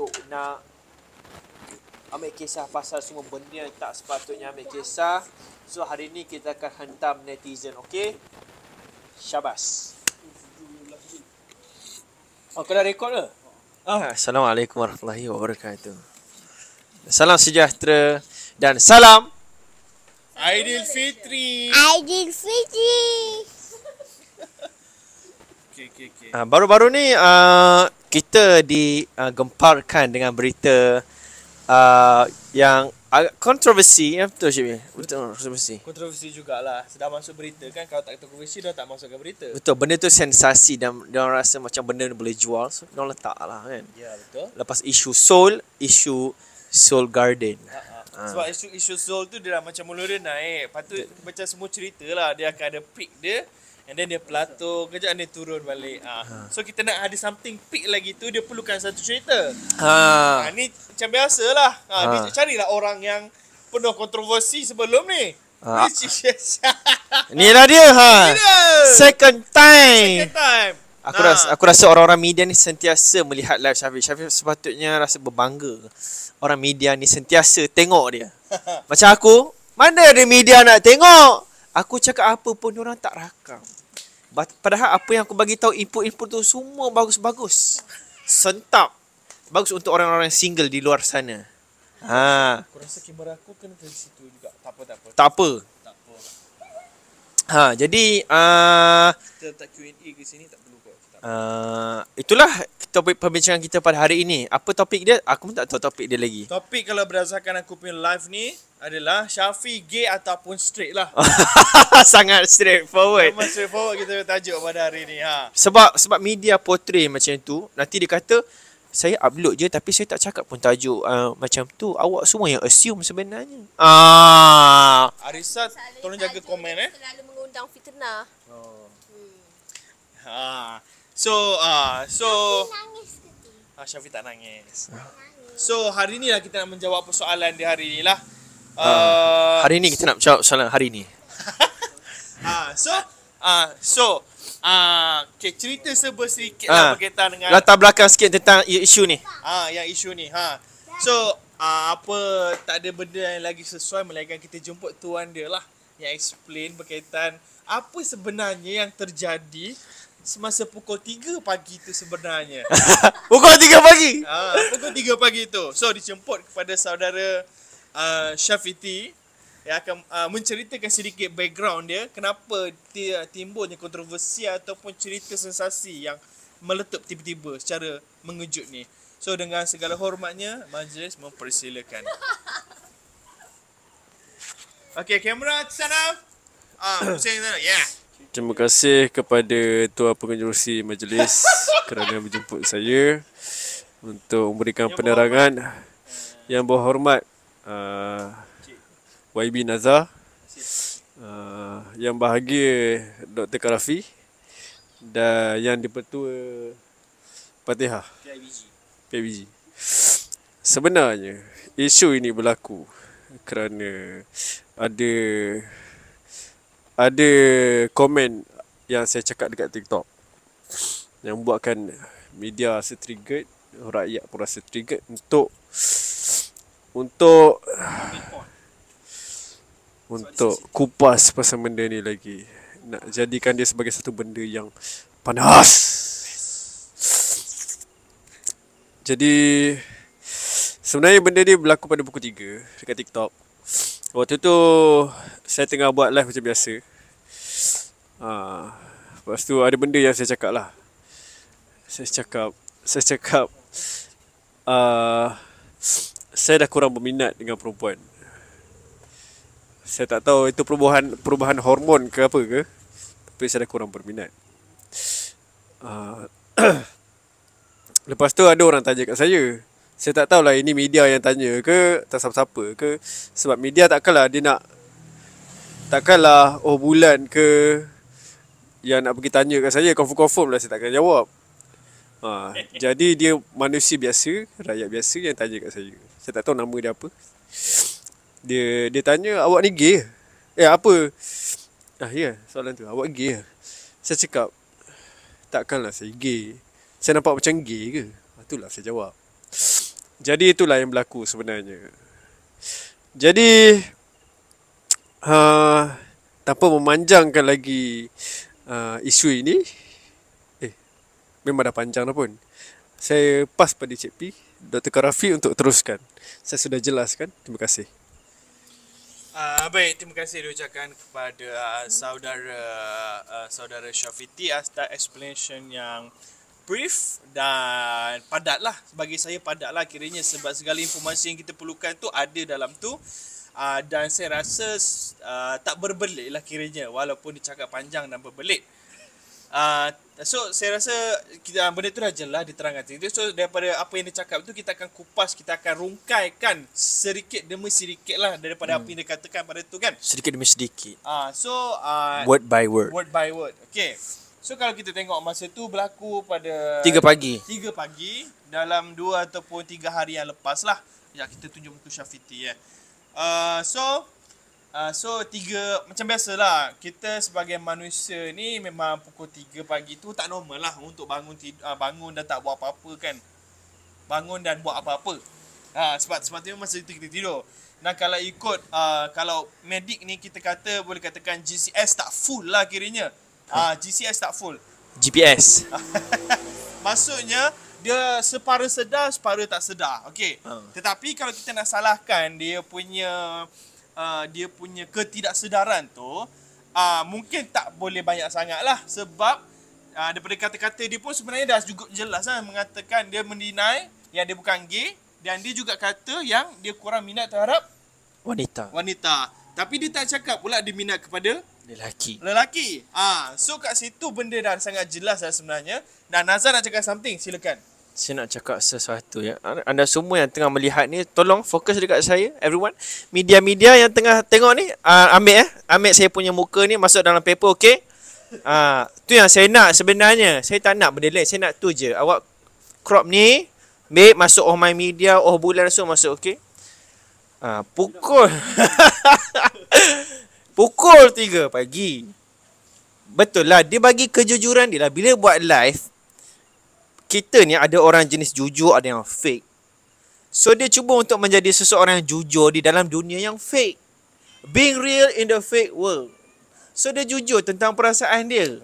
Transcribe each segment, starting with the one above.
untuk nak ambil kisah pasal semua benda yang tak sepatutnya ambil kisah. So hari ni kita akan hentam netizen, okey? Syabas. Oh, kau dah rekod ke? Assalamualaikum warahmatullahi wabarakatuh. Salam sejahtera dan salam Aidilfitri. Aidilfitri. Okay. Baru-baru ni kita digemparkan dengan berita yang agak kontroversi. Ya, betul Syed? Betul, Kontroversi jugalah. Sudah masuk berita kan. Kalau tak kontroversi dah tak masuk ke berita. betul, benda tu sensasi dan diorang rasa macam benda ni boleh jual. So diorang letak lah kan. Ya, betul. Lepas isu Soul Garden. Sebab isu Soul tu dia dah macam mula dia naik. Patut macam semua cerita lah. Dia akan ada peak dia. And then dia plateau, kejap dia turun balik. So kita nak ada something peak lagi tu, dia perlukan satu cerita. Ni macam biasalah. Dia carilah orang yang penuh kontroversi sebelum ni. Inilah dia Second time. Aku rasa orang-orang media ni sentiasa melihat live Syafiq. Syafiq sepatutnya rasa berbangga. Orang media ni sentiasa tengok dia. Macam aku, mana ada media nak tengok? Aku cakap apa pun orang tak rakam. Padahal apa yang aku bagi tahu input-input tu semua bagus-bagus. Sentap. Bagus untuk orang-orang single di luar sana. Aku rasa kamera aku kena dari situ juga. Tak apa. Jadi Kita letak Q&A ke sini tak perlu kot. itulah topik perbincangan kita pada hari ini. Apa topik dia? Aku pun tak tahu topik dia lagi. Topik kalau berdasarkan aku punya live ni adalah Syafiq gay ataupun straight lah. Sangat straightforward. Memang straightforward kita tajuk pada hari ni. Sebab media portray macam tu, nanti dia kata saya upload je tapi saya tak cakap pun tajuk macam tu. Awak semua yang assume sebenarnya. Arisa tolong jaga komen Terlalu mengundang fitnah. Nangis ke tu? Syafiq tak nangis. So hari ni lah kita nak menjawab persoalan di hari ni lah. Hari ni kita nak jawab soalan hari ni. Okay, cerita sedikit lah berkaitan dengan Latar belakang sikit tentang isu ni. yang isu ni. So apa tak ada benda yang lagi sesuai melainkan kita jemput tuan dia lah yang explain berkaitan apa sebenarnya yang terjadi semasa pukul 3 pagi tu sebenarnya. Pukul 3 pagi? Pukul 3 pagi tu. So dijemput kepada saudara Syafiti yang akan menceritakan sedikit background dia, kenapa dia timbulnya kontroversi ataupun cerita sensasi yang meletup tiba-tiba secara mengejut ni. So dengan segala hormatnya, majlis mempersilakan. Okey, kamera ke sana. Pusing sana. Yeah. Terima kasih kepada Tuan Pengerusi Majlis kerana menjemput saya untuk memberikan penerangan yang berhormat YB Nazar, yang bahagia Dr. Karafi dan yang di-Pertua Fatihah PIBG. Sebenarnya isu ini berlaku kerana ada komen yang saya cakap dekat TikTok yang membuatkan media rasa triggered, rakyat pun rasa triggered untuk kupas pasal benda ni lagi. Nak jadikan dia sebagai satu benda yang panas. Jadi sebenarnya benda ni berlaku pada pukul 3 dekat TikTok. Waktu tu saya tengah buat live macam biasa. Lepas tu ada benda yang saya cakap lah. Saya cakap saya dah kurang berminat dengan perempuan. Saya tak tahu itu perubahan hormon ke apa ke, tapi saya dah kurang berminat. Lepas tu ada orang tanya kat saya. Saya tak tahulah ini media yang tanya ke tak siapa-siapa ke. Sebab media takkanlah bulan ke yang nak pergi tanya kat saya. Confirm lah saya takkan jawab. Jadi dia manusia biasa, rakyat biasa yang tanya kat saya. Saya tak tahu nama dia apa. Dia tanya, awak ni gay? Apa? Ya, soalan tu. Awak gay? Saya cakap, takkanlah saya gay. Saya nampak macam gay ke? Itulah saya jawab. Jadi itulah yang berlaku sebenarnya. Jadi tanpa memanjangkan lagi isu ini, memang dah panjang dah pun. Saya pas pada Cik P, Dr. Karafi untuk teruskan. Saya sudah jelaskan. Terima kasih. Baik, terima kasih diucapkan kepada saudara Syafiti atas explanation yang brief dan padat lah. Bagi saya padat lah kiranya sebab segala informasi yang kita perlukan tu ada dalam tu. Dan saya rasa tak berbelit lah kiranya walaupun dia cakap panjang dan berbelit. So saya rasa benda tu dah jelas diterangkan. So daripada apa yang dia cakap tu kita akan kupas, kita akan rungkaikan sedikit demi sedikit lah daripada apa yang dia katakan pada tu kan. Sedikit demi sedikit. Word by word. Word by word. Okay. So kalau kita tengok masa tu berlaku pada 3 pagi. 3 pagi dalam 2 ataupun 3 hari yang lepas lah. Ya, kita tunjuk muka Syafiti ya. So 3 macam biasalah, kita sebagai manusia ni memang pukul 3 pagi tu tak normal lah untuk bangun dan tak buat apa-apa kan. Bangun dan buat apa-apa. Sebab tu masa itu kita tidur. Dan kalau ikut kalau medik ni kita boleh katakan GCS tak full lah kiranya. GCS tak full. GPS. Maksudnya dia separa sedar, separa tak sedar. Okey. Tetapi kalau kita nak salahkan dia punya ketidaksedaran tu, mungkin tak boleh banyak sangat lah. Sebab daripada kata-kata dia pun sebenarnya dah cukup jelas lah mengatakan dia mendinai yang dia bukan gay. Dan dia juga kata yang dia kurang minat terhadap wanita. Tapi dia tak cakap pula dia minat kepada lelaki. So kat situ benda dah sangat jelas dah sebenarnya. Dan Nazar nak cakap something, silakan. Saya nak cakap sesuatu ya. Anda semua yang tengah melihat ni, tolong fokus dekat saya, everyone. Media-media yang tengah tengok ni, ambil saya punya muka ni masuk dalam paper, okey? Tu yang saya nak sebenarnya. Saya tak nak benda lain, saya nak tu je. Awak crop ni, ambil masuk My Media, bulan so masuk, okey? Pukul 3 pagi. Betul lah, dia bagi kejujuran dia lah. Bila buat live, kita ni ada orang jenis jujur, ada yang fake. So dia cuba untuk menjadi seseorang yang jujur di dalam dunia yang fake. Being real in the fake world. So dia jujur tentang perasaan dia.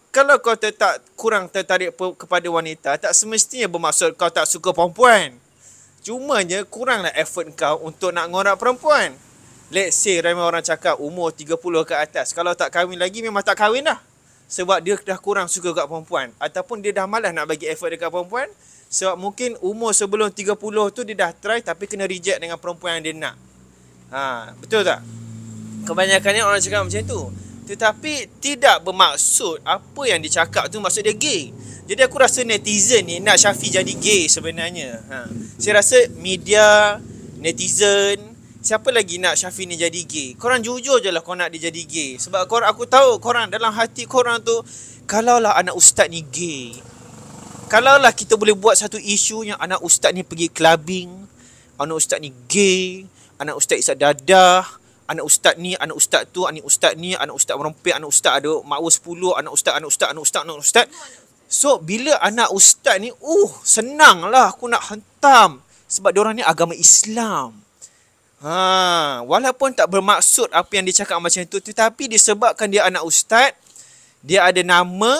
Kalau kau tak kurang tertarik kepada wanita, tak semestinya bermaksud kau tak suka perempuan. Cumanya kuranglah effort kau untuk nak ngorak perempuan. Let's say ramai orang cakap umur 30 ke atas, kalau tak kahwin lagi memang tak kahwin dah. Sebab dia dah kurang suka kat perempuan. Ataupun dia dah malas nak bagi effort dekat perempuan. Sebab mungkin umur sebelum 30 tu dia dah try tapi kena reject dengan perempuan yang dia nak. Betul tak? Kebanyakannya orang cakap macam tu. Tetapi tidak bermaksud apa yang dicakap tu maksud dia gay. Jadi aku rasa netizen ni nak Syafi jadi gay sebenarnya. Saya rasa media, netizen, siapa lagi nak Syafi ni jadi gay? Korang jujur je lah korang nak dia jadi gay. Sebab aku tahu korang dalam hati korang tu, kalaulah anak ustaz ni gay, kalaulah kita boleh buat satu isu yang anak ustaz ni pergi clubbing, anak ustaz ni gay, anak ustaz isap dadah, anak ustaz ni, anak ustaz tu, anak ustaz ni, anak ustaz merempek, anak ustaz ada makwa 10, anak ustaz. So bila anak ustaz ni, senanglah aku nak hentam. Sebab diorang ni agama Islam. Walaupun tak bermaksud apa yang dia cakap macam itu, tetapi disebabkan dia anak ustaz, dia ada nama,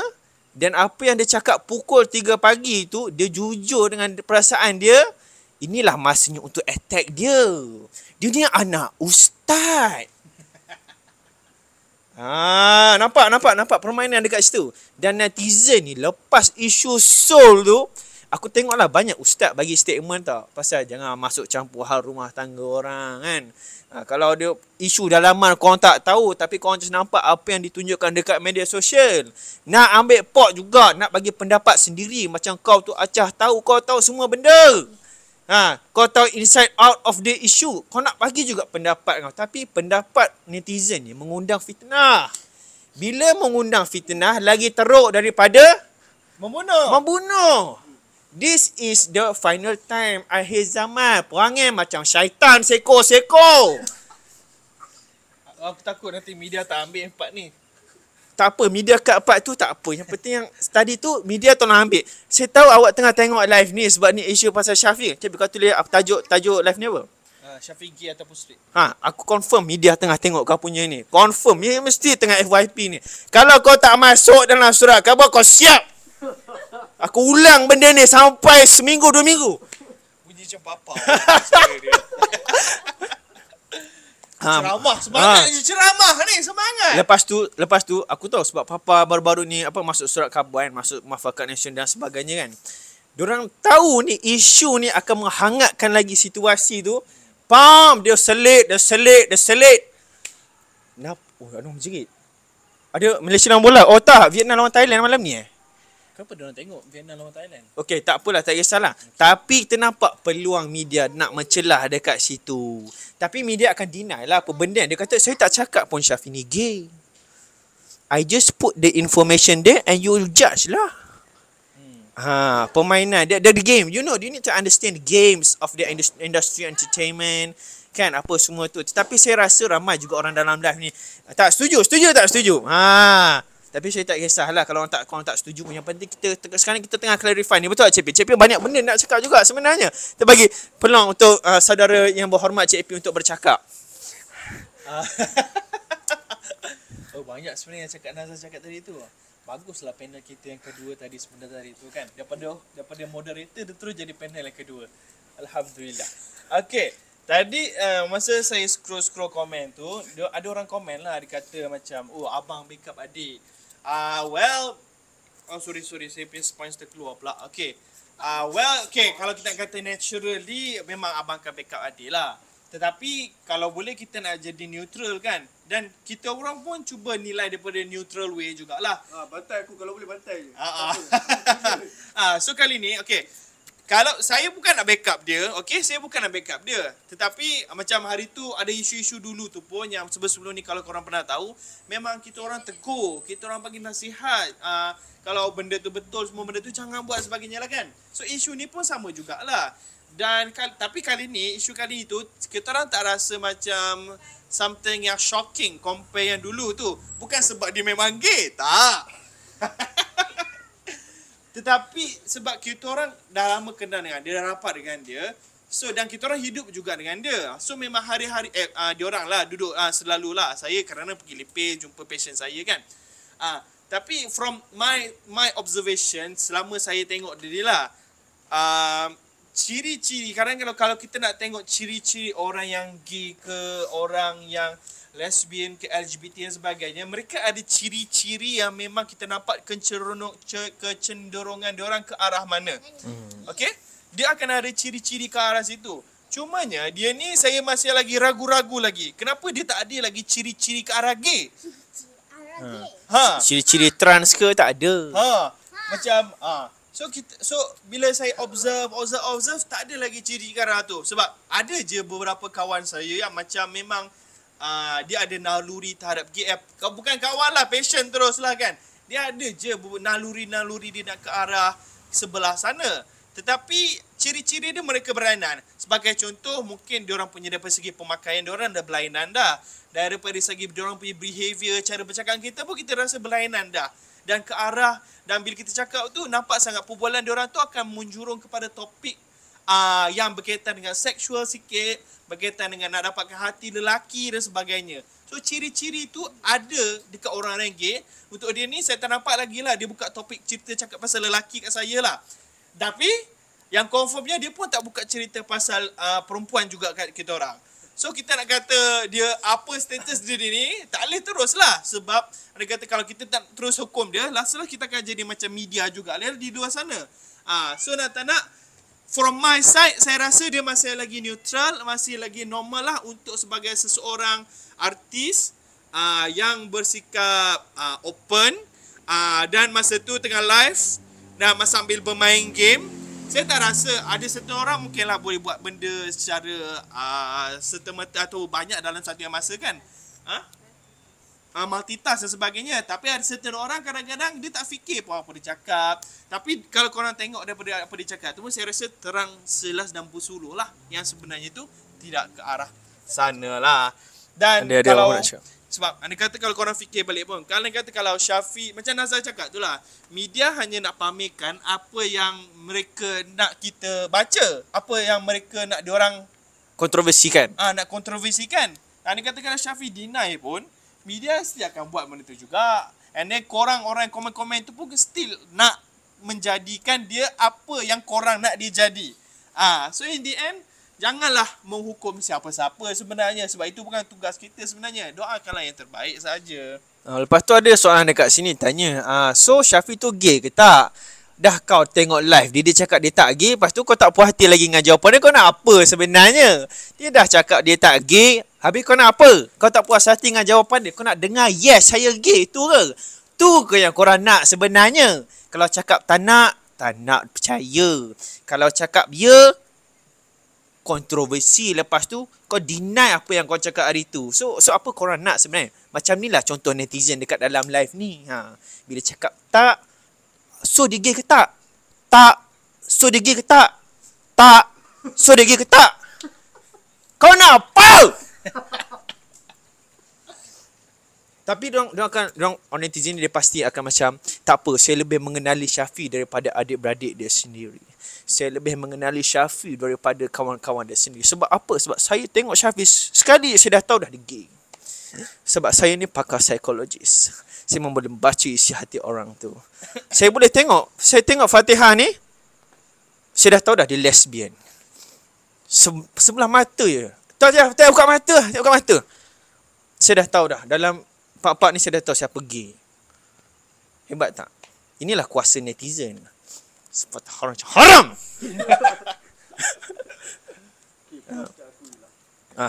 dan apa yang dia cakap pukul 3 pagi tu, dia jujur dengan perasaan dia. Inilah masanya untuk attack dia. Dia ni anak ustaz. Nampak permainan dekat situ. Dan netizen ni lepas isu Sol tu, aku tengoklah banyak ustaz bagi statement tau. Pasal jangan masuk campur hal rumah tangga orang kan. Kalau dia isu dalaman korang tak tahu, tapi korang just nampak apa yang ditunjukkan dekat media sosial. Nak ambil pot juga, nak bagi pendapat sendiri. Macam kau tu acah tahu, kau tahu semua benda. Kau tahu inside out of the issue. Kau nak bagi juga pendapat kau. Tapi pendapat netizen ni mengundang fitnah. Bila mengundang fitnah, lagi teruk daripada membunuh. This is the final time akhir zaman. Perangai macam syaitan seko-seko. Aku takut nanti media tak ambil part ni. tak apa, media kat part tu tak apa. Yang penting yang study tu media tolong ambil. Saya tahu awak tengah tengok live ni sebab ni isu pasal Syafiq. Tapi kau tulis tajuk live ni apa? Syafiq G ataupun straight. Aku confirm media tengah tengok kau punya ni. Confirm. Dia mesti tengah FYP ni. Kalau kau tak masuk dalam surat khabar, kau siap. Aku ulang benda ni sampai seminggu 2 minggu. Bunyi macam papa. Suara dia. Ceramah, semangat je ceramah ni, semangat. Lepas tu aku tahu sebab papa baru-baru ni masuk surat khabar kan, masuk Muafakat Nation dan sebagainya kan. Diorang tahu ni isu ni akan menghangatkan lagi situasi tu. Pam, dia selit. Aduh menjerit. Ada Malaysia lawan bola. Oh tak, Vietnam lawan Thailand malam ni Kenapa diorang tengok Vietnam lawan Thailand? Okey, tak apalah, tak kisahlah. Tapi kita nampak peluang media nak mencelah dekat situ. Tapi media akan deny lah apa benda. Dia kata, saya tak cakap pun Syaf ini gay. I just put the information there and you will judge lah. Permainan dia the game. You need to understand the games of the industry entertainment. Kan, apa semua tu. Tapi saya rasa ramai juga orang dalam live ni tak setuju. Tapi saya tak kisahlah kalau orang tak setuju pun. Yang penting sekarang kita tengah clarify ni. Betul tak Cik P? Cik P banyak benda nak cakap juga sebenarnya. Kita bagi peluang untuk saudara yang berhormat Cik P untuk bercakap. Banyak sebenarnya yang Nazar cakap tadi tu. Baguslah panel kita yang kedua tadi sebenarnya tadi tu kan. Daripada moderator dia terus jadi panel yang kedua. Alhamdulillah. Okey. Tadi masa saya scroll komen tu, ada orang komen lah, dia kata macam, abang backup adik. Sorry, saya punya spines terkeluar pula. Okay. Kalau kita kata naturally, memang abang akan backup adik lah. Tetapi, kalau boleh kita nak jadi neutral kan. Dan kita orang pun cuba nilai daripada neutral way jugalah. Bantai aku, kalau boleh bantai je. So kali ni, okay. Kalau saya bukan nak backup dia, okay, saya bukan nak backup dia. Tetapi macam hari tu ada isu-isu dulu tu pun yang sebelum ni kalau korang pernah tahu, memang kita orang tegur, kita orang bagi nasihat. Kalau benda tu betul, semua benda tu jangan buat sebagainya lah kan. So isu ni pun sama jugalah. Dan tapi kali ni, isu kali ni tu, kita orang tak rasa macam something yang shocking compare yang dulu tu. Bukan sebab dia memang gay, tak. Tetapi sebab kita orang dah lama kenal dengan dia, dah rapat dengan dia. So dan kita orang hidup juga dengan dia. So memang hari-hari dia orang lah duduk selalulah. Saya kerana pergi lepeh jumpa patient saya kan. Tapi from my observation selama saya tengok dia lah, ciri-ciri kadang kalau kita nak tengok ciri-ciri orang yang gay ke, orang yang lesbian ke, LGBT dan sebagainya, mereka ada ciri-ciri yang memang kita nampak kecenderungan diorang ke arah mana. Okey? Dia akan ada ciri-ciri ke arah situ. Cumanya dia ni saya masih lagi ragu-ragu lagi. Kenapa dia tak ada lagi ciri-ciri ke arah gay? Ciri-ciri trans ke tak ada. Macam So bila saya observe tak ada lagi ciri ke arah tu. Sebab ada je beberapa kawan saya yang macam memang dia ada naluri terhadap gay. Bukan kawan lah, passion terus lah kan. Dia ada je naluri-naluri dia nak ke arah sebelah sana. Tetapi ciri-ciri dia mereka berlainan. Sebagai contoh, mungkin diorang punya daripada segi pemakaian diorang dah berlainan dah. Daripada segi diorang punya behavior, cara bercakap kita pun kita rasa berlainan dah. Dan ke arah, dan bila kita cakap tu, nampak sangat perbualan diorang tu akan menjurung kepada topik yang berkaitan dengan seksual sikit, berkaitan dengan nak dapatkan hati lelaki dan sebagainya. So ciri-ciri tu ada dekat orang-orang gay. Untuk dia ni saya tak nampak lagi lah dia buka topik cerita cakap pasal lelaki kat saya lah. Tapi yang confirmnya dia pun tak buka cerita pasal perempuan juga kat kita orang. So kita nak kata dia apa status dia ni, tak boleh terus lah. Sebab dia kata kalau kita tak terus hukum dia, last-last kita akan jadi macam media juga di luar sana. So nak tak nak, from my side, saya rasa dia masih lagi neutral, masih lagi normal lah untuk sebagai seseorang artis yang bersikap open, dan masa tu tengah live dan masa sambil bermain game. Saya tak rasa ada satu orang mungkinlah boleh buat benda secara serta-merta atau banyak dalam satu yang masa kan. Multitask dan sebagainya. Tapi ada certain orang kadang-kadang dia tak fikir pun apa dia cakap. Tapi kalau korang tengok daripada apa dia cakap tu, saya rasa terang selas dan bersuluh lah. Yang sebenarnya tu tidak ke arah sana lah. Dan Sebab anda kata kalau korang fikir balik pun, kalau kata kalau Syafiq, macam Nazar cakap tu lah, media hanya nak pamerkan apa yang mereka nak kita baca, apa yang mereka nak diorang Kontroversikan. nak kontroversikan. Anda kata kalau Syafiq deny pun, media still akan buat benda tu juga. And then korang, orang yang komen-komen tu pun still nak menjadikan dia apa yang korang nak dia jadi. So in the end, janganlah menghukum siapa-siapa sebenarnya, sebab itu bukan tugas kita sebenarnya. Doakanlah yang terbaik saja. Lepas tu ada soalan dekat sini tanya, so Syafiq tu gay ke tak? Dah kau tengok live dia cakap dia tak gay, lepas tu kau tak puas hati lagi dengan jawapan dia, kau nak apa sebenarnya? Dia dah cakap dia tak gay, habis kau nak apa? Kau tak puas hati dengan jawapan dia, kau nak dengar yes saya gay tu ke? Tu ke yang korang nak sebenarnya? Kalau cakap tak nak percaya. Kalau cakap ya, kontroversi, lepas tu kau deny apa yang kau cakap hari tu. So apa korang nak sebenarnya? Macam ni lah contoh netizen dekat dalam live ni. Bila cakap tak, so dia gay ke tak? Tak. So dia gay ke tak? Tak. So dia gay ke tak? Kau nak apa? Tapi orang netizen ni dia pasti akan macam, tak apa, saya lebih mengenali Syafiq daripada adik-beradik dia sendiri. Saya lebih mengenali Syafiq daripada kawan-kawan dia sendiri. Sebab apa? Sebab saya tengok Syafiq sekali saya dah tahu dah dia gay. Sebab saya ni pakar psikologis. Saya boleh membaca isi hati orang tu. Saya boleh tengok, saya tengok Fatihah ni, saya dah tahu dah dia lesbian. Sebelah mata je. Tak buka mata. Saya dah tahu dah. Dalam part-part ni saya dah tahu siapa gay. Hebat tak? Inilah kuasa netizen. Seperti haram.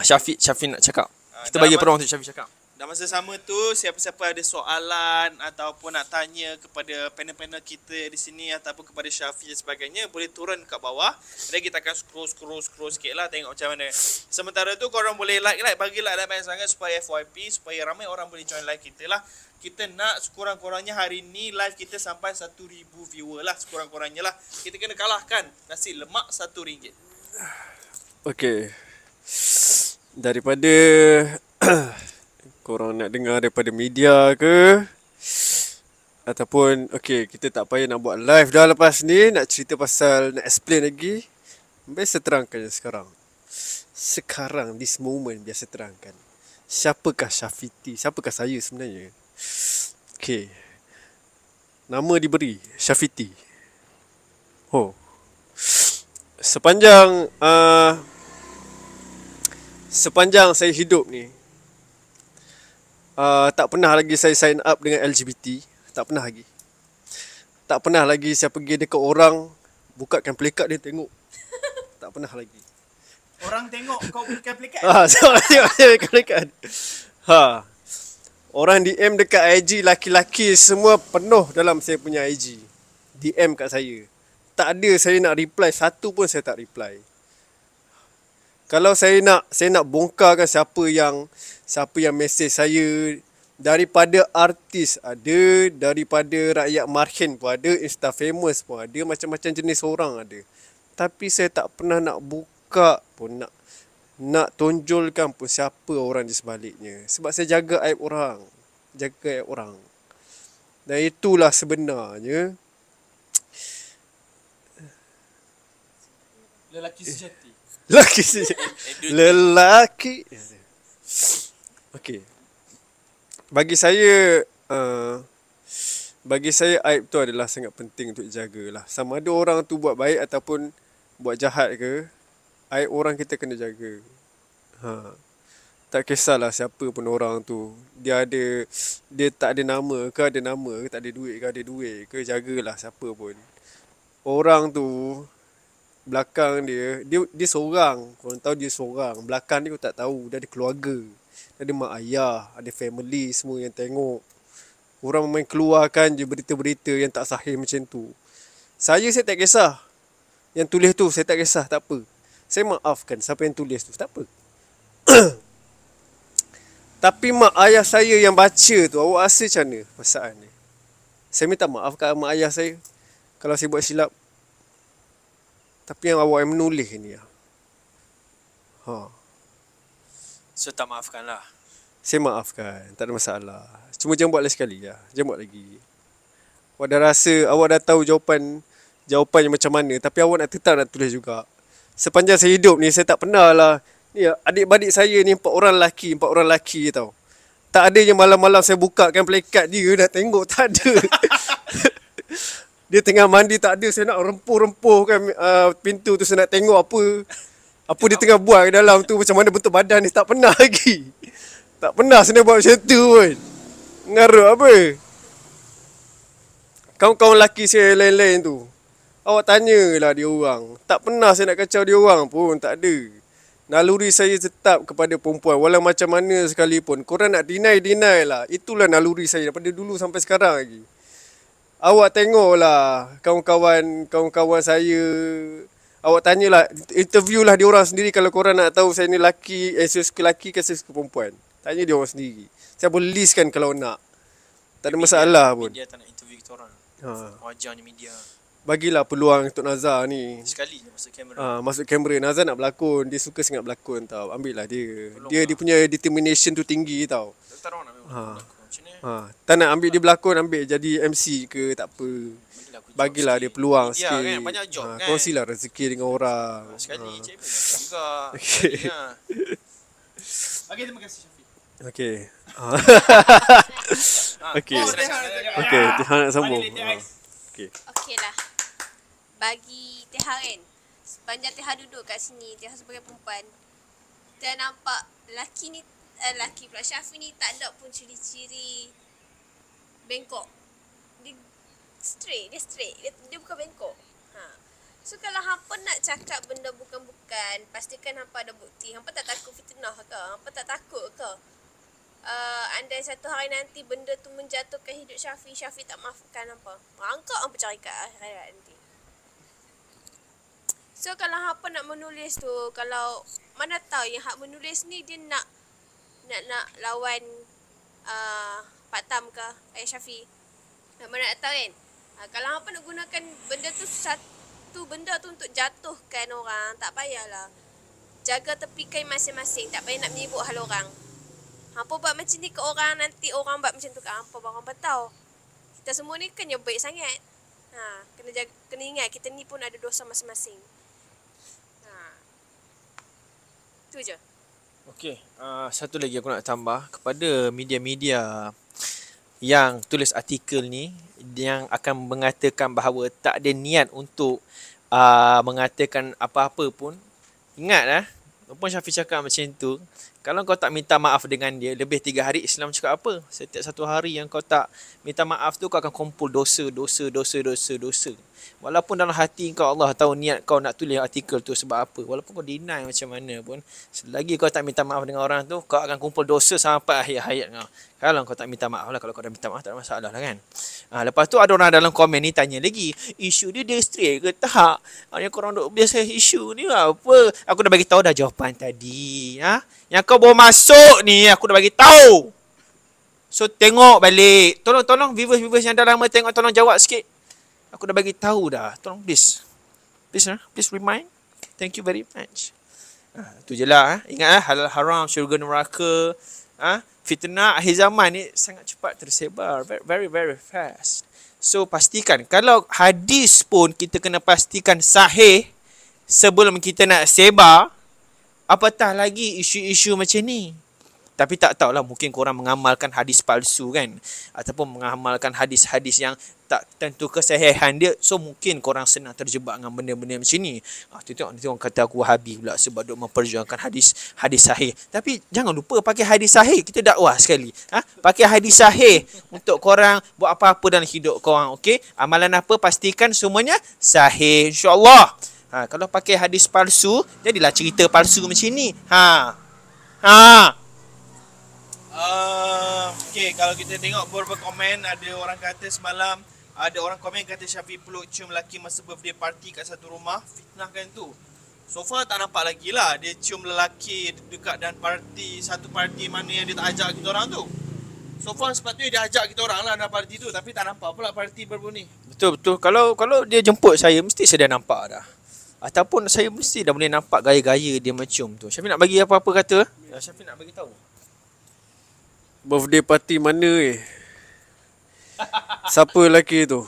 Syafiq nak cakap. Kita bagi peluang untuk Syafiq cakap. Dan masa sama tu, siapa-siapa ada soalan ataupun nak tanya kepada panel-panel kita di sini ataupun kepada Syafiq dan sebagainya, boleh turun kat bawah. Dan kita akan scroll sikit lah, tengok macam mana. Sementara tu korang boleh bagi like banyak sangat supaya FYP, supaya ramai orang boleh join live kita lah. Kita nak sekurang-kurangnya hari ni live kita sampai 1,000 viewer lah, sekurang-kurangnya lah. Kita kena kalahkan nasi lemak RM1. Okay. Daripada korang nak dengar daripada media ke, ataupun okay, kita tak payah nak buat live dah lepas ni, nak cerita pasal, nak explain lagi, biasa terangkan sekarang. Sekarang, this moment, biasa terangkan. Siapakah Syafiti? Siapakah saya sebenarnya? Okay. Nama diberi Syafiti. Sepanjang saya hidup ni, tak pernah lagi saya sign up dengan LGBT. Tak pernah lagi. Tak pernah lagi saya pergi dekat orang, bukakan pelikat dia tengok. Tak pernah lagi. Orang tengok kau buka pelikat? Saya tengok pelikat. Orang DM dekat IG, laki-laki semua penuh dalam saya punya IG. DM kat saya. Tak ada saya nak reply, satu pun saya tak reply. Kalau saya nak bongkarkan siapa yang mesej saya, daripada artis ada, daripada rakyat marhin pun ada, Insta famous pun ada, macam-macam jenis orang ada. Tapi saya tak pernah nak buka pun, nak tonjolkan pun siapa orang di sebaliknya. Sebab saya jaga aib orang. Dan itulah sebenarnya lelaki sejati. Lelaki. Okey. Bagi saya aib tu adalah sangat penting untuk jagalah. Sama ada orang tu buat baik ataupun buat jahat ke, aib orang kita kena jaga. Tak kisahlah siapa pun orang tu. Dia tak ada nama ke ada nama ke, tak ada duit ke ada duit ke, jagalah siapa pun. Orang tu belakang dia seorang. Korang tahu dia seorang. Belakang dia kau tak tahu. Dia ada keluarga. Dia ada mak ayah. Ada family semua yang tengok. Orang main keluarkan je berita-berita yang tak sahih macam tu. Saya tak kisah. Yang tulis tu saya tak kisah. Tak apa. Saya maafkan siapa yang tulis tu. Tak apa. Tapi mak ayah saya yang baca tu, awak rasa macam mana perasaan ni? Saya minta maaf kat mak ayah saya kalau saya buat silap. Tapi yang awak yang menulis ni. So tak maafkan lah. Saya maafkan, tak ada masalah. Cuma jangan buat lagi sekali lah. Jangan buat lagi. Awak dah rasa, awak dah tahu jawapannya macam mana, tapi awak nak tetap nak tulis juga. Sepanjang saya hidup ni, saya tak pernah lah. Ni adik-beradik saya ni 4 orang lelaki tau. Tak ada yang malam-malam saya bukakan plakat dia nak tengok, tak ada. Dia tengah mandi, tak ada saya nak rempuh-rempuhkan pintu tu, saya nak tengok apa dia tengah buat ke dalam tu, macam mana bentuk badan ni, tak pernah lagi. Tak pernah saya nak buat macam tu pun. Ngarut apa? Kawan-kawan lelaki saya lain-lain tu, awak tanyalah dia orang. Tak pernah saya nak kacau dia orang pun, tak ada. Naluri saya tetap kepada perempuan walau macam mana sekalipun. Korang nak deny lah. Itulah naluri saya daripada dulu sampai sekarang lagi. Awak tengoklah kawan-kawan saya. Awak tanyalah, interviewlah dia orang sendiri kalau korang nak tahu saya ni lelaki, saya suka lelaki ke saya suka perempuan. Tanya dia orang sendiri. Saya boleh listkan kalau nak. Tak ada masalah pun. Media tak nak interview kita orang. Wajarnya media. Bagilah peluang untuk Nazar ni. Sekali je masuk kamera. Masuk kamera. Nazar nak berlakon. Dia suka sangat berlakon tau. Ambil lah dia. Dia punya determination tu tinggi tau. Tak tahu nak berlakon. Macam ni. Tak nak ambil dia berlakon, ambil jadi MC ke, tak apa. Bagilah dia peluang media sikit. Kan, banyak job kan. Kongsilah rezeki dengan orang. Sekali je juga. Okay, terima kasih Syafiq. Okay. Okay. Okay, Tiha nak sambung. Okay. Okey lah. Bagi Tiha kan, sepanjang Tiha duduk kat sini, Tiha sebagai perempuan, Tiha nampak lelaki ni, lelaki pula Syafiq ni tak ada pun ciri-ciri bengkok. Dia straight. Dia bukan bengkok. So kalau hampa nak cakap benda bukan-bukan, pastikan hampa ada bukti. Hampa tak takut fitnah ke? Hampa tak takut ke? Andai satu hari nanti benda tu menjatuhkan hidup Syafiq tak maafkan hampa. Angkat hampa cari kat akhirat nanti. So kalau hampa nak menulis tu, kalau mana tahu yang hak menulis ni dia nak lawan Pak Tam ke Syafiq. Mana nak tahu kan? Kalau hampa nak gunakan benda tu satu benda tu untuk jatuhkan orang, tak payahlah. Jaga tepi kain masing-masing, tak payah nak menyibuk hal orang. Hampa buat macam ni ke orang, nanti orang buat macam tu ke hampa, baru hampa tahu. Kita semua ni kan yang baik sangat. Kena ingat kita ni pun ada dosa masing-masing. Tu je. Okey, satu lagi aku nak tambah kepada media-media yang tulis artikel ni, yang akan mengatakan bahawa tak ada niat untuk mengatakan apa-apa pun. Ingatlah, walaupun Syafiq cakap macam tu, kalau kau tak minta maaf dengan dia, lebih 3 hari Islam cakap apa? Setiap satu hari yang kau tak minta maaf tu, kau akan kumpul dosa. Walaupun dalam hati kau Allah tahu niat kau nak tulis artikel tu sebab apa. Walaupun kau deny macam mana pun, selagi kau tak minta maaf dengan orang tu, kau akan kumpul dosa sampai akhir hayat kau. Kalau kau tak minta maaf lah, kalau kau dah minta maaf tak ada masalah lah kan. Lepas tu ada orang dalam komen ni tanya lagi, isu dia straight ke tak? Yang korang duk biasa isu ni apa? Aku dah bagi tahu dah jawapan tadi. Yang kau bawa masuk ni aku dah bagi tahu. So tengok balik. Tolong viewers yang dah lama tengok, tolong jawab sikit. Aku dah bagi tahu dah. Tolong please remind. Thank you very much. Tu je lah. Ingat halal haram, syurga neraka, fitnah akhir zaman ni sangat cepat tersebar. Very very fast. So pastikan, kalau hadis pun kita kena pastikan sahih sebelum kita nak sebar, apatah lagi isu-isu macam ni. Tapi tak tahulah, mungkin korang mengamalkan hadis palsu kan, ataupun mengamalkan hadis-hadis yang tak tentu kesahihan dia. So mungkin korang senang terjebak dengan benda-benda macam ni. Tengok orang kata aku Wahabi pula sebab duk memperjuangkan hadis sahih. Tapi jangan lupa pakai hadis sahih. Kita dakwah sekali. Pakai hadis sahih untuk korang buat apa-apa dalam hidup korang. Okey? Amalan apa pastikan semuanya sahih, insya-Allah. Kalau pakai hadis palsu, jadilah cerita palsu macam ni. Okay, kalau kita tengok beberapa komen, ada orang kata semalam, ada orang komen kata Syafiq peluk cium lelaki masa birthday party kat satu rumah, fitnah kan tu. So far tak nampak lagi lah dia cium lelaki dekat dan party, satu party mana yang dia tak ajak kita orang tu. So far sepatutnya dia ajak kita orang lah dalam party tu, tapi tak nampak pula party baru ni. Betul. Kalau dia jemput saya, mesti saya dah nampak dah. Ataupun saya mesti dah boleh nampak gaya-gaya dia mencium tu. Syafiq nak bagi apa-apa kata? Syafiq nak bagi tahu. birthday party mana siapa lelaki tu?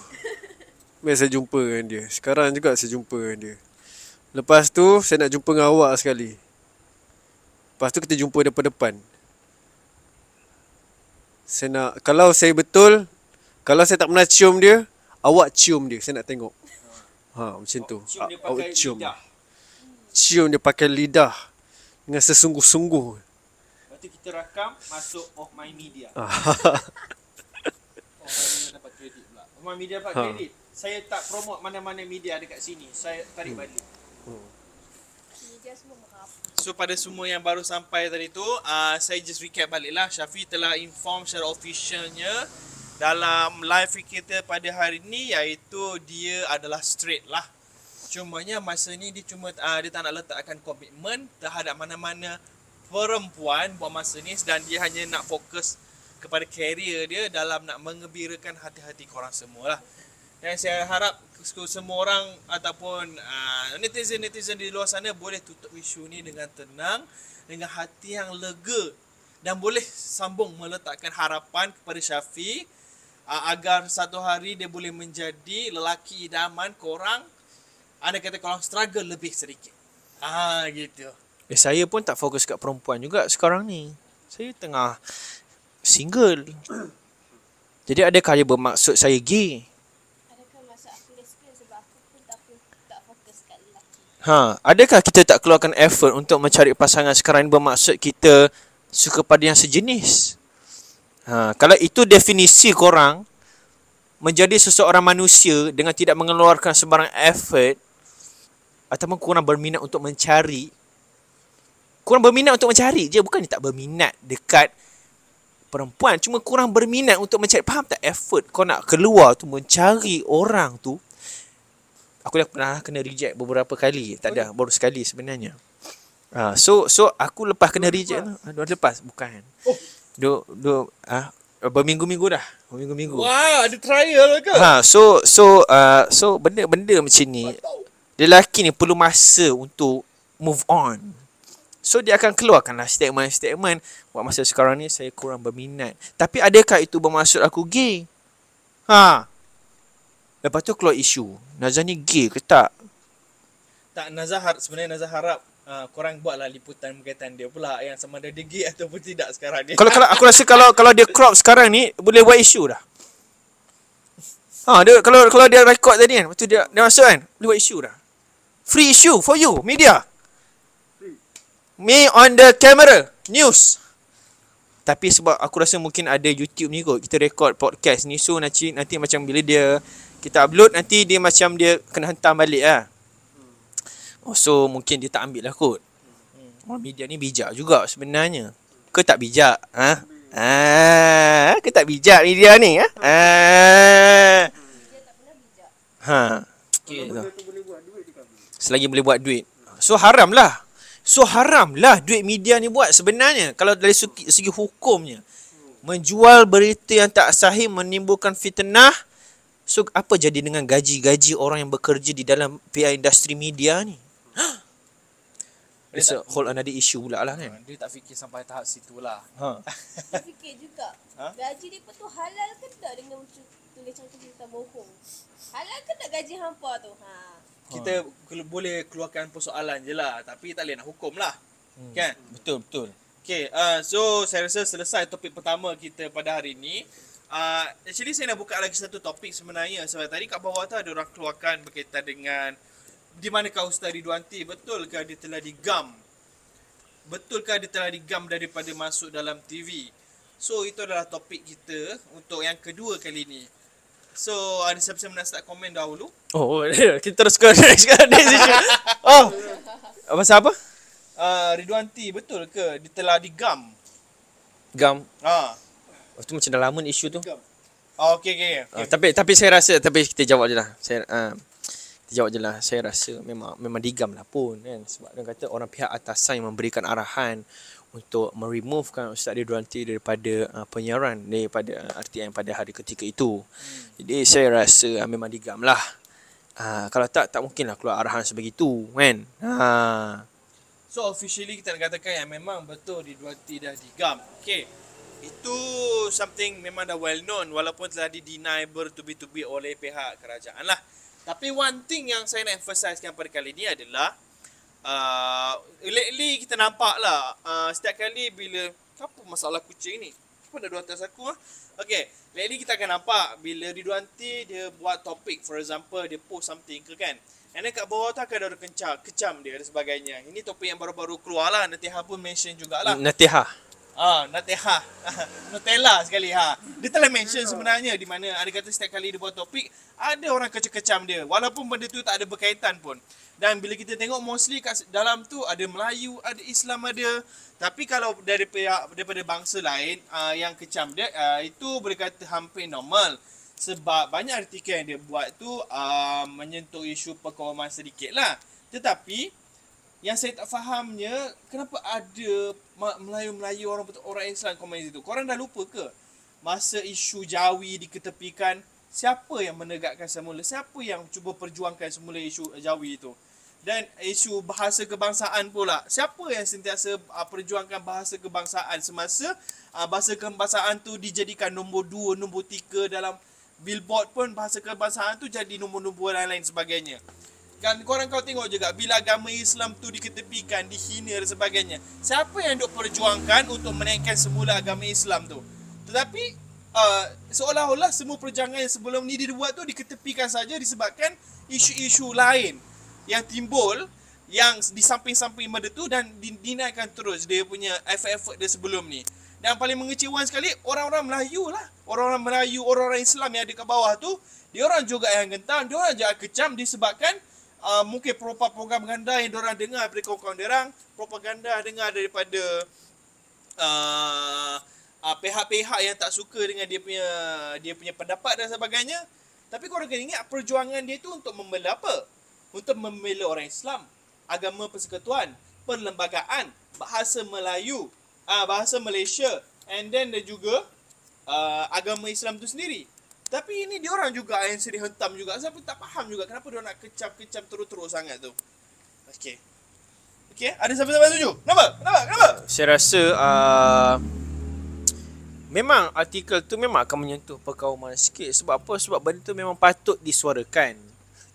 Biasa saya jumpa dengan dia. Sekarang juga saya jumpa dengan dia. Lepas tu saya nak jumpa dengan awak sekali. Lepas tu kita jumpa depan-depan. Saya nak, kalau saya betul, kalau saya tak pernah cium dia, awak cium dia. Saya nak tengok. Macam tu. Cium dia Awak pakai cium. lidah. Cium dia pakai lidah. Dengan sesungguh-sungguh. Lepas tu kita rakam masuk Of My Media. Ah. Oh, My Media dapat kredit pula. Oh, My Media dapat kredit. Saya tak promote mana-mana media dekat sini. Saya tarik balik. Media semua merap. So pada semua yang baru sampai tadi tu, saya just recap balik lah. Syafi telah inform secara officialnya dalam live kita pada hari ni, iaitu dia adalah straight lah. Cumanya masa ni dia dia tak nak letakkan komitmen terhadap mana-mana perempuan buat masa ni, dan dia hanya nak fokus kepada career dia dalam nak mengembirakan hati-hati korang semua lah. Dan saya harap semua orang ataupun netizen-netizen di luar sana boleh tutup isu ni dengan tenang, dengan hati yang lega, dan boleh sambung meletakkan harapan kepada Syafi agar satu hari dia boleh menjadi lelaki idaman korang. Anda kata korang struggle lebih sedikit. Gitu. Saya pun tak fokus kat perempuan juga sekarang ni. Saya tengah single. Jadi adakah dia bermaksud saya gay? Adakah masa aku lesbian sebab aku pun tak fokus kat lelaki. Adakah kita tak keluarkan effort untuk mencari pasangan sekarang ni bermaksud kita suka pada yang sejenis? Kalau itu definisi korang, menjadi seseorang manusia dengan tidak mengeluarkan sembarang effort, ataupun korang berminat untuk mencari, korang berminat untuk mencari je, bukan tak berminat dekat perempuan, cuma korang berminat untuk mencari. Faham tak effort kau nak keluar tu mencari orang tu? Aku dah pernah kena reject beberapa kali. Tak ada, baru sekali sebenarnya. So aku lepas kena reject tu, lepas bukan. Berminggu-minggu dah. Berminggu-minggu. Wah, ada trial ke? So benda-benda macam ni, lelaki ni perlu masa untuk move on. So dia akan keluarkanlah statement-statement, buat masa sekarang ni saya kurang berminat. Tapi adakah itu bermaksud aku gay? Lepas tu keluar isu, Nazah ni gay ke tak? Tak, sebenarnya Nazah harap korang buatlah liputan berkaitan dia pula, yang sama ada dia gay ataupun tidak sekarang ni. Kalau aku rasa kalau dia crop sekarang ni, boleh buat isu dah. Dia kalau dia record tadi kan, lepas tu dia masuk kan, boleh buat isu dah. Free issue for you, media. Me on the camera, news. Tapi sebab aku rasa mungkin ada YouTube ni kot, kita record podcast ni, so nanti macam bila kita upload, nanti dia macam dia kena hentam balik lah. So mungkin dia tak ambil lah kot. Media ni bijak juga sebenarnya. Ke tak bijak? Ke tak bijak media ni? Dia tak pernah bijak. Okay. Selagi boleh buat duit. So haramlah duit media ni buat sebenarnya. Kalau dari segi hukumnya, menjual berita yang tak sahih menimbulkan fitnah. So apa jadi dengan gaji-gaji orang yang bekerja di dalam pihak industri media ni? It's a whole another issue pula lah kan. Dia tak fikir sampai tahap situ lah. Dia fikir juga, gaji dia tu halal ke tak dengan tulisan cerita bohong? Halal ke tak gaji hampa tu? Kita boleh keluarkan persoalan je lah, tapi tak boleh nak hukum lah. Kan? Betul. Okay, so saya rasa selesai topik pertama kita pada hari ni. Actually saya nak buka lagi satu topik sebenarnya. Sebab tadi kat bawah tu ada orang keluarkan berkaitan dengan di manakah Ustaz Ridwanti, betulkah dia telah digam? Betulkah dia telah digam daripada masuk dalam TV? So itu adalah topik kita untuk yang kedua kali ni. So ada siapa-siapa nak start komen dahulu? Kita terus ke next issue. Pasal apa? Ridwanti, betul ke dia telah digam? Gam. Itu macam dah lama ni isu tu. Okay. Tapi saya rasa, kita jawab je lah. Saya rasa memang digam lah pun kan. Sebab dia kata orang pihak atasan yang memberikan arahan untuk meremovekan Ustaz Ridwanti daripada penyiaran, daripada RTM pada hari ketika itu. Jadi saya rasa memang digam lah. Kalau tak mungkinlah keluar arahan sebegitu kan. So officially kita nak katakan yang memang betul Ridwanti dah digam. Okay. Itu something memang dah well known walaupun telah di-deny bertubi-tubi oleh pihak kerajaan lah. Tapi one thing yang saya nak emphasizekan pada kali ni adalah lately kita nampak lah setiap kali bila apa masalah kucing ni? Apa dah dua atas aku Okay, lately kita akan nampak bila Ridwan T dia buat topik, for example dia post something ke kan, and then kat bawah tu akan ada orang kecam dia dan sebagainya. Ini topik yang baru-baru keluar lah, Natiha pun mention jugalah. Natiha. Natiha. Nutella sekali Dia telah mention sebenarnya di mana ada kata setiap kali dia buat topik ada orang kecam dia walaupun benda tu tak ada berkaitan pun. Dan bila kita tengok mostly kat dalam tu ada Melayu, ada Islam ada. Tapi kalau daripada bangsa lain yang kecam dia itu boleh kata hampir normal. Sebab banyak artikel yang dia buat tu menyentuh isu perkawaman sedikit lah. Tetapi yang saya tak fahamnya, kenapa ada Melayu-Melayu orang Islam komen situ? Korang dah lupa ke? Masa isu Jawi diketepikan, siapa yang menegakkan semula? Siapa yang cuba perjuangkan semula isu Jawi itu? Dan isu bahasa kebangsaan pula. Siapa yang sentiasa perjuangkan bahasa kebangsaan semasa bahasa kebangsaan tu dijadikan nombor 2, nombor 3 dalam billboard pun bahasa kebangsaan tu jadi nombor-nombor lain-lain sebagainya. Kan korang kau tengok juga bila agama Islam tu diketepikan, dihina dan sebagainya. Siapa yang duk perjuangkan untuk menaikkan semula agama Islam tu? Tetapi seolah-olah semua perjuangan yang sebelum ni dia buat tu diketepikan saja disebabkan isu-isu lain yang timbul yang di samping-samping benda tu dan dinaikkan terus dia punya effort dia sebelum ni. Dan paling mengecewakan sekali orang-orang Melayu lah. Orang-orang Melayu, orang-orang Islam yang ada kat bawah tu, dia orang juga yang gentar, dia orang juga kecam disebabkan mungkin propaganda yang diorang dengar daripada kawan-kawan diorang, propaganda dengar daripada pihak-pihak yang tak suka dengan dia punya pendapat dan sebagainya. Tapi korang kena ingat perjuangan dia tu untuk membela apa? Untuk membela orang Islam, agama persekutuan, perlembagaan, bahasa Melayu, bahasa Malaysia, and then dan juga agama Islam tu sendiri. Tapi ini diorang juga yang sedih hentam juga. Saya pun tak faham juga kenapa diorang nak kecam-kecam terus-terus sangat tu. Okay, ada siapa-siapa setuju? Kenapa? Saya rasa memang artikel tu memang akan menyentuh perkawaman sikit. Sebab apa? Sebab benda tu memang patut disuarakan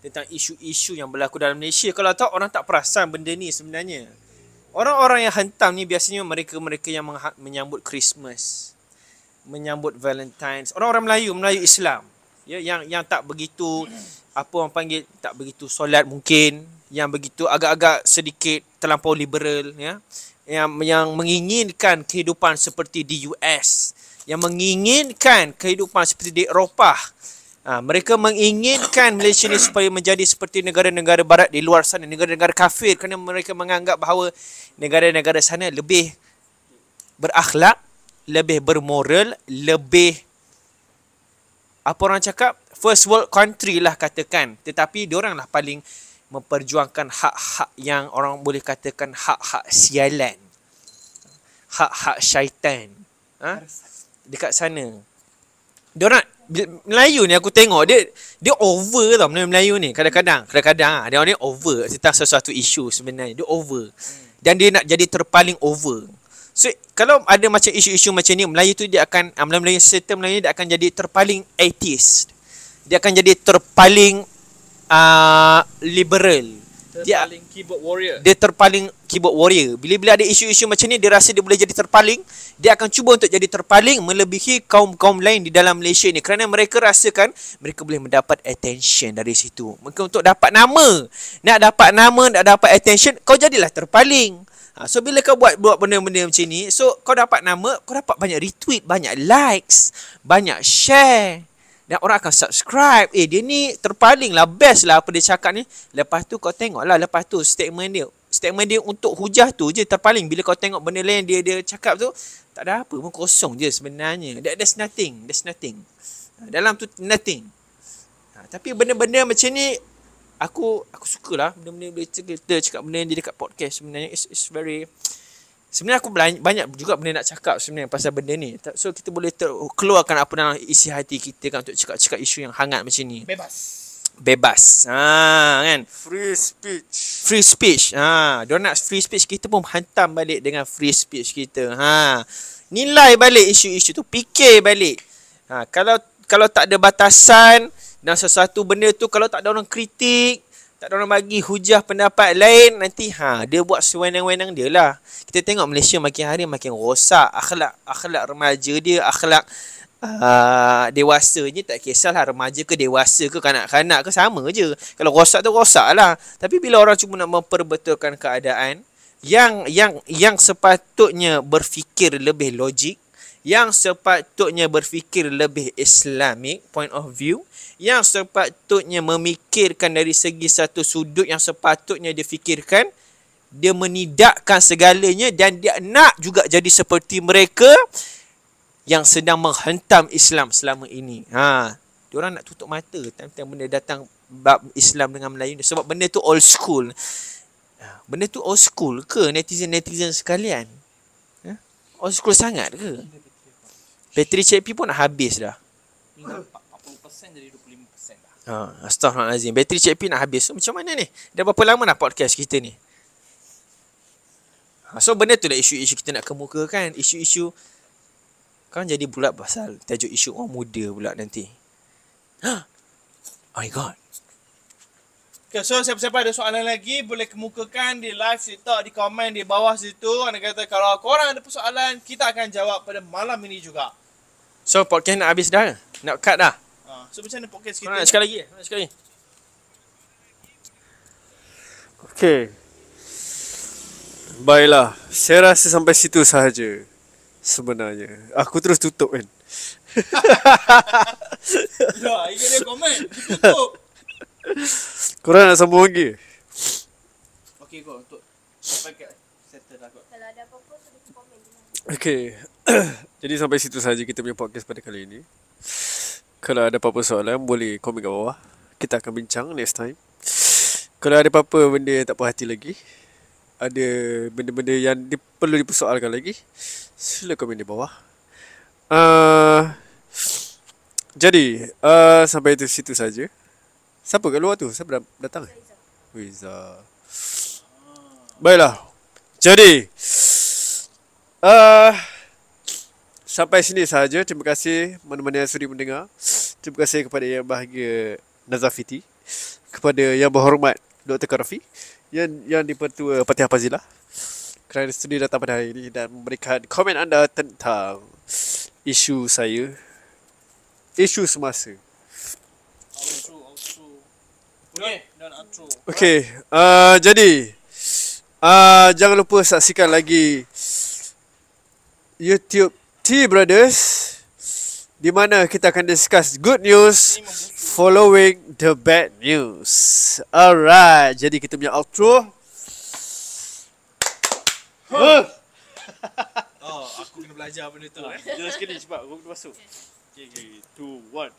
tentang isu-isu yang berlaku dalam Malaysia. Kalau tak, orang tak perasan benda ni sebenarnya. Orang-orang yang hentam ni biasanya mereka-mereka yang menyambut Christmas, menyambut Valentine's, orang-orang Melayu Islam, ya, yang tak begitu apa orang panggil, tak begitu solat mungkin, yang begitu agak-agak sedikit terlampau liberal, ya, yang menginginkan kehidupan seperti di US, yang menginginkan kehidupan seperti di Eropah. Mereka menginginkan Malaysia ni supaya menjadi seperti negara-negara barat di luar sana, negara-negara kafir, kerana mereka menganggap bahawa negara-negara sana lebih berakhlak, lebih bermoral, lebih apa orang cakap, first world country lah katakan. Tetapi diorang lah paling memperjuangkan hak-hak yang orang boleh katakan hak-hak sialan, hak-hak syaitan. Dekat sana diorang Melayu ni aku tengok dia over tau. Melayu ni kadang-kadang dia ni over tentang sesuatu isu sebenarnya. Dia over dan dia nak jadi terpaling over. So kalau ada macam isu-isu macam ni, Melayu tu dia akan Melayu serta Melayu dia akan jadi terpaling atheist. Dia akan jadi terpaling liberal. Terpaling keyboard warrior. Dia terpaling keyboard warrior. Bila ada isu-isu macam ni, dia rasa dia boleh jadi terpaling. Dia akan cuba untuk jadi terpaling melebihi kaum-kaum lain di dalam Malaysia ni. Kerana mereka rasakan mereka boleh mendapat attention dari situ. Mungkin untuk dapat nama. Nak dapat attention, kau jadilah terpaling. So bila kau buat benda-benda macam ni, so kau dapat nama, kau dapat banyak retweet, banyak likes, banyak share. Dan orang akan subscribe. Dia ni terpaling lah, best lah apa dia cakap ni. Lepas tu kau tengok lah, lepas tu statement dia untuk hujah tu je terpaling. Bila kau tengok benda lain dia cakap tu, tak ada apa pun, kosong je sebenarnya. There's nothing. Dalam tu nothing. Tapi benda-benda macam ni Aku sukalah benda-benda kita cakap benda ni dekat podcast sebenarnya. It's very, sebenarnya aku banyak juga benda nak cakap sebenarnya pasal benda ni. So kita boleh keluarkan apa dalam isi hati kita kan untuk cakap isu yang hangat macam ni. Bebas. Kan? Free speech. Diorang nak free speech, kita pun hantam balik dengan free speech kita. Nilai balik isu-isu tu, fikir balik. Kalau tak ada batasan dan sesuatu benda tu, kalau tak ada orang kritik, tak ada orang bagi hujah pendapat lain, nanti dia buat sewenang-wenang dia lah. Kita tengok Malaysia makin hari makin rosak. Akhlak remaja dia, akhlak dewasanya, tak kisahlah remaja ke dewasa ke kanak-kanak ke, sama je. Kalau rosak tu rosak lah. Tapi bila orang cuma nak memperbetulkan keadaan, yang sepatutnya berfikir lebih logik, yang sepatutnya berfikir lebih Islamic point of view, yang sepatutnya memikirkan dari segi satu sudut yang sepatutnya dia fikirkan, dia menidakkan segalanya dan dia nak juga jadi seperti mereka yang sedang menghentam Islam selama ini. Diorang nak tutup mata time-time benda datang bab Islam dengan Melayu ni, sebab benda tu old school. Benda tu old school ke netizen sekalian? Old school sangat ke? Bateri CP pun nak habis dah. 40% jadi 25% dah. Astaghfirullahalazim. Bateri CP nak habis. So, macam mana ni? Dah berapa lama dah podcast kita ni? So benda tu lah isu-isu kita nak kemukakan. Isu-isu kan jadi pula pasal tajuk isu orang muda pula nanti. Oh my god. Okay, so siapa-siapa ada soalan lagi boleh kemukakan di live TikTok, di komen di bawah situ. Anda kata kalau korang ada persoalan, kita akan jawab pada malam ini juga. So podcast nak habis dah? Nak cut dah? So macam mana podcast kita? Nak sekali lagi? Sekali lagi. Okay. Baiklah, saya rasa sampai situ sahaja sebenarnya. Aku terus tutup kan. Ya, ini dia komen. Tutup. Korang nak sambung lagi? Okay, go. Untuk sampai ke settle dah kot. Kalau ada apa-apa, sudah komen je lah. Okay. Jadi sampai situ sahaja kita punya podcast pada kali ini. Kalau ada apa-apa soalan, boleh komen kat bawah. Kita akan bincang next time. Kalau ada apa-apa benda yang tak puas hati lagi, ada benda-benda yang perlu dipersoalkan lagi, sila komen di bawah. Jadi sampai itu situ saja. Siapa kat luar tu? Siapa datang? Wiza. Baiklah. Jadi sampai sini sahaja. Terima kasih mana-mana yang sudi mendengar. Terima kasih kepada yang bahagia Nazafiti, kepada yang berhormat Dr. Karafi, yang dipertua Fatihah Fazilah, kerana sudi datang pada hari ini dan memberikan komen anda tentang isu saya, isu semasa. Okay, jadi jangan lupa saksikan lagi YouTube T Brothers, di mana kita akan discuss good news following the bad news. Alright, jadi kita punya outro. Aku kena belajar benda tu. Jangan sekali cepat, aku kena masuk. Okay, 2, 1.